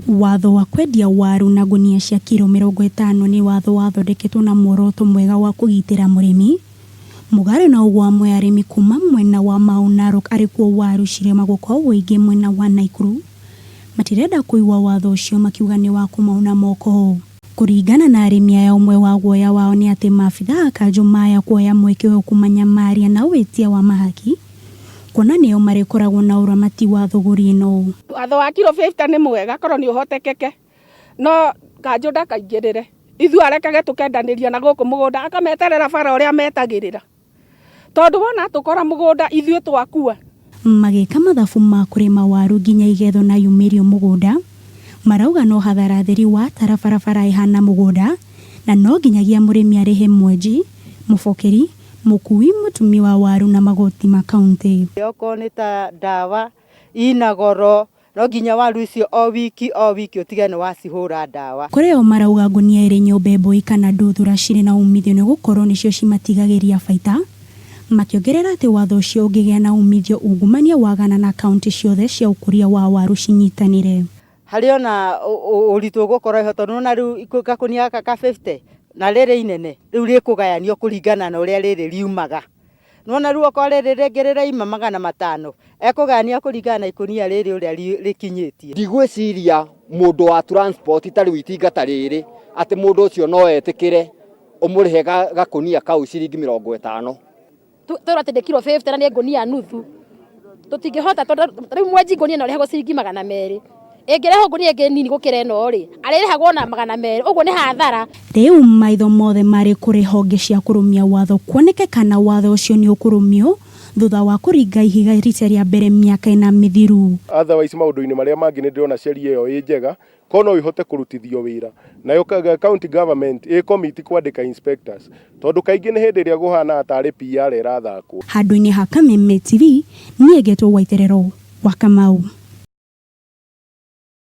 Watho wa kwendia waru na gunia cia kilo 50 ni watho wathondeketwo na muoroto mwega wa kugitira murimi mugare na ugwamwe arimi kuma mwena wa Mau Narok arikuo waru cirema gukwa wingi mwena wa Naikuru matirenda kuigwa watho ucio makiuga ni wa kumauna moko kuringana na arimi aya umwe wa guoya wao ni ati maabitha a kanjo maya kuoya mweke wa kumanyamaria na witia wa mahaki kuona nio marikoragwo na uramati wa thuguri ino. Watho wa kilo 50 ni mwega korwo ni uhotekeke no kanjo ndakaingirire ithu arekage tukendaniria na guku mugunda akameterera bara uria metagirira tondu wona tukora mugunda ithu twakua magika mathabu ma kurima waru nginya igetho na yumirio mugunda marauga no hathara theri wa tarabarabara ihana mugunda na no nginyagia murimi arihe mwenji mufokeri mukui mutumi wa waru na magoti ma county yoko ni ta dawa ina goro no nginya waru icio o wiki utigane wacihura dawa kureo marauga ngunia iri nyumba mboi kana nduthura ciri na umithio ni gukorwo nicio cimatigagiria baita makiongerera ati watho ucio ungigia na umithio ungumania wagana na county ciothe cia ukuria wa waru cinyitanire hari ona uritu gukorwo ihoto no na riu ikakunia kaka 50 na rere inene riu rikugayanio kuringana na uria rere riumaga nona riu ko rere regerera ima 500 ekugania kuringana na ikunia rere uria rikinyitie ndigwiciria mundu wa transport tari itingata riri ati mundu ucio no etikire umurihe gakunia kau ciringi 50 tora tende kilo 50 na ni ngunia nuthu tutingihota riu mwenji ngunia no rehego ciringi 200 egereho ngunia ngi nini gukira no ri arirehagwo na 200 uguo ni hathara riu maitho mothe mari kuri honge cia kurumia watho kuoneke kana watho ucio ni ukurumio thutha wa kuringa ihiga rita ria mbere miaka ina mithiru otherwise maundu-ini maria mangi ni ndirona sheria iyo i njega kono ihote kurutithio wira nayo county government i committee kwandika inspectors tondu kaingi ni hindi ria guhana atari PR irathakwo handu-ini ha Kameme TV nie getwo Waiterero wa Kamau.